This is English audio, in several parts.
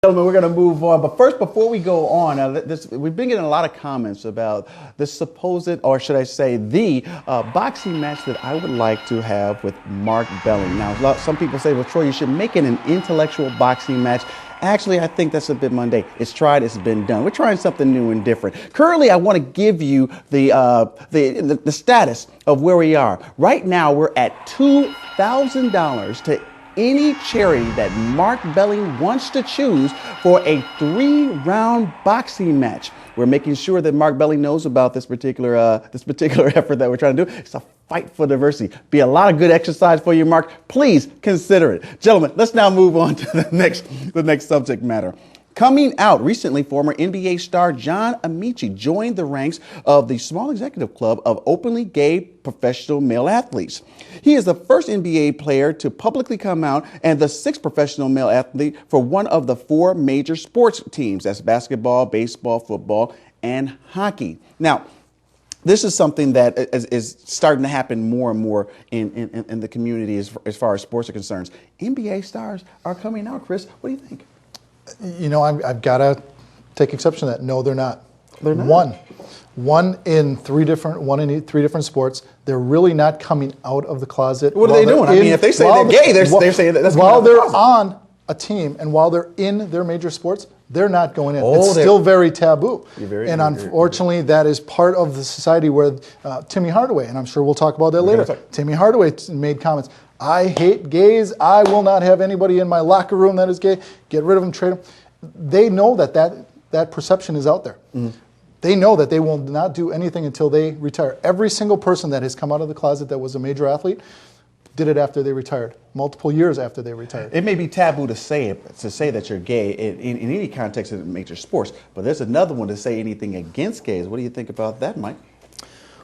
Gentlemen, we're going to move on. But first, before we go on, we've been getting a lot of comments about this supposed, or should I say, the boxing match that I would like to have with Mark Belling. Now, some people say, well, Troy, you should make it an intellectual boxing match. Actually, I think that's a bit mundane. It's tried, it's been done. We're trying something new and different. Currently, I want to give you the status of where we are. Right now, we're at $2,000 to any charity that Mark Belling wants to choose for a 3-round boxing match. We're making sure that Mark Belling knows about this particular effort that we're trying to do. It's a fight for diversity. Be a lot of good exercise for you, Mark. Please consider it. Gentlemen, let's now move on to the next subject matter. Coming out recently, former NBA star John Amaechi joined the ranks of the small executive club of openly gay professional male athletes. He is the first NBA player to publicly come out and the 6th professional male athlete for one of the 4 major sports teams. That's basketball, baseball, football, and hockey. Now, this is something that is starting to happen more and more in the community as far as sports are concerned. NBA stars are coming out. Chris, what do you think? You know, I've got to take exception to that. No, they're not. They're not. One in three different sports. They're really not coming out of the closet. What are they doing? I mean, if they say they're gay, they're saying that's while they're on a team and while they're in their major sports, they're not going in. It's still very taboo. And unfortunately, that is part of the society where Timmy Hardaway, and I'm sure we'll talk about that later. Timmy Hardaway made comments. I hate gays. I will not have anybody in my locker room that is gay. Get rid of them, trade them. They know that perception is out there. Mm-hmm. They know that they will not do anything until they retire. Every single person that has come out of the closet that was a major athlete did it after they retired, multiple years after they retired. It may be taboo to say that you're gay in any context of major sports, but there's another one to say anything against gays. What do you think about that, Mike?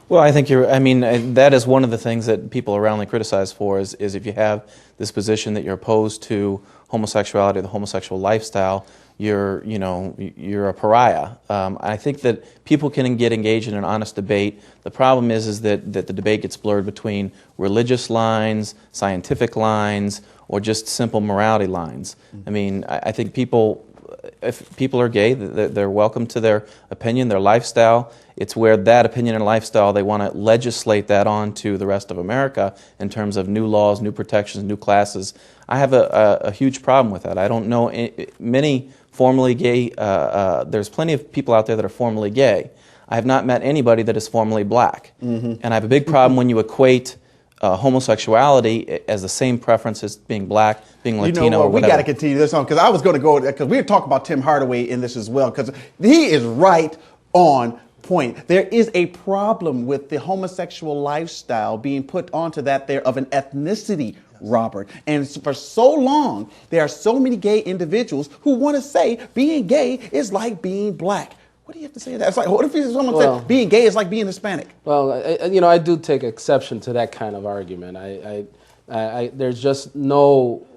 Well, I think that is one of the things that people are roundly criticized for is if you have this position that you're opposed to homosexuality, the homosexual lifestyle, you're a pariah. I think that people can get engaged in an honest debate. The problem is that the debate gets blurred between religious lines, scientific lines, or just simple morality lines. I mean, I think if people are gay, they're welcome to their opinion, their lifestyle. It's where that opinion and lifestyle, they want to legislate that on to the rest of America in terms of new laws, new protections, new classes. I have a huge problem with that. I don't know many formerly gay, there's plenty of people out there that are formerly gay. I have not met anybody that is formerly black. Mm-hmm. And I have a big problem when you equate homosexuality as the same preference as being black, being Latino, or whatever. We got to continue this on because I was going to go, because we were talking about Tim Hardaway in this as well, because he is right on point. There is a problem with the homosexual lifestyle being put onto that there of an ethnicity, Robert. And for so long, there are so many gay individuals who want to say being gay is like being black. What do you have to say to that? It's like, what if someone said being gay is like being Hispanic? Well, I do take exception to that kind of argument. There's just no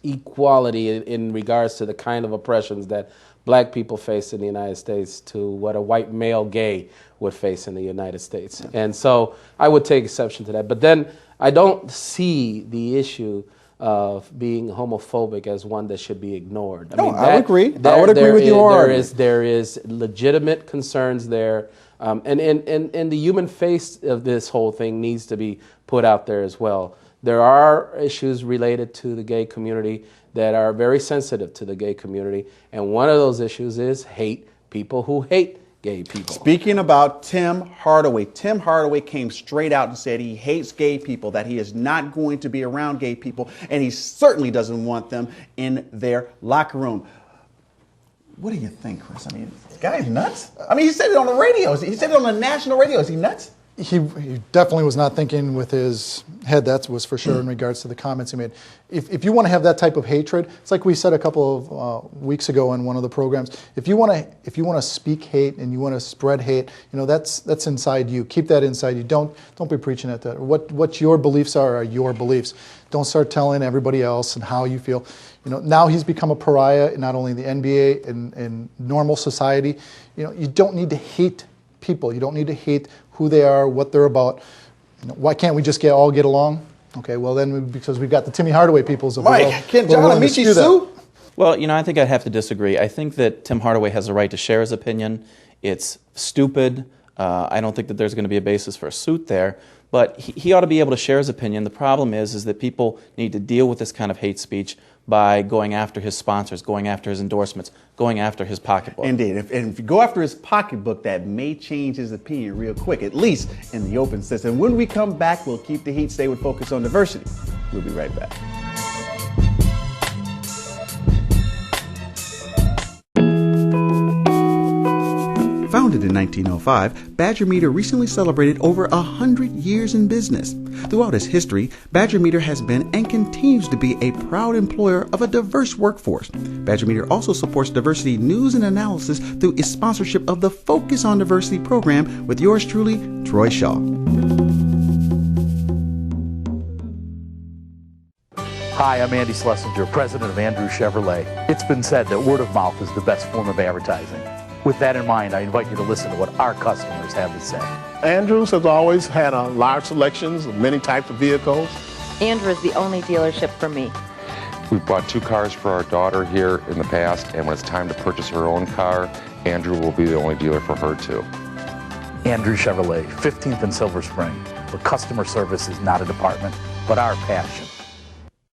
equality in regards to the kind of oppressions that black people face in the United States to what a white male gay would face in the United States. And so I would take exception to that. But then I don't see the issue of being homophobic as one that should be ignored. I agree. I would agree with you. There is legitimate concerns there. And the human face of this whole thing needs to be put out there as well. There are issues related to the gay community that are very sensitive to the gay community, and one of those issues is hate, people who hate gay people. Speaking about Tim Hardaway came straight out and said he hates gay people, that he is not going to be around gay people, and he certainly doesn't want them in their locker room. What do you think, Chris? I mean, this guy's nuts. I mean, he said it on the radio. He said it on the national radio. Is he nuts? He definitely was not thinking with his head, that was for sure, in regards to the comments he made. If you want to have that type of hatred, it's like we said a couple of weeks ago in one of the programs. If you want to speak hate and you want to spread hate, that's inside you. Keep that inside you. Don't be preaching at that. What your beliefs are your beliefs. Don't start telling everybody else and how you feel. Now he's become a pariah, not only in the NBA and normal society. You don't need to hate people. You don't need to hate who they are, what they're about. Why can't we just all get along? Okay, well then, because we've got the Timmy Hardaway peoples of the Mike, world. can John Amaechi sue? Well, I think I'd have to disagree. I think that Tim Hardaway has a right to share his opinion. It's stupid. I don't think that there's going to be a basis for a suit there. But he ought to be able to share his opinion. The problem is that people need to deal with this kind of hate speech by going after his sponsors, going after his endorsements, going after his pocketbook. Indeed. If you go after his pocketbook, that may change his opinion real quick, at least in the open system. When we come back, we'll keep the heat, stay with Focus on Diversity. We'll be right back. Founded in 1905, Badger Meter recently celebrated over 100 years in business. Throughout its history, Badger Meter has been and continues to be a proud employer of a diverse workforce. Badger Meter also supports diversity news and analysis through its sponsorship of the Focus on Diversity program with yours truly, Troy Shaw. Hi, I'm Andy Schlesinger, president of Andrew Chevrolet. It's been said that word of mouth is the best form of advertising. With that in mind, I invite you to listen to what our customers have to say. Andrews has always had a large selections of many types of vehicles. Andrew is the only dealership for me. We've bought 2 cars for our daughter here in the past, and when it's time to purchase her own car, Andrew will be the only dealer for her too. Andrew Chevrolet, 15th and Silver Spring, where customer service is not a department, but our passion.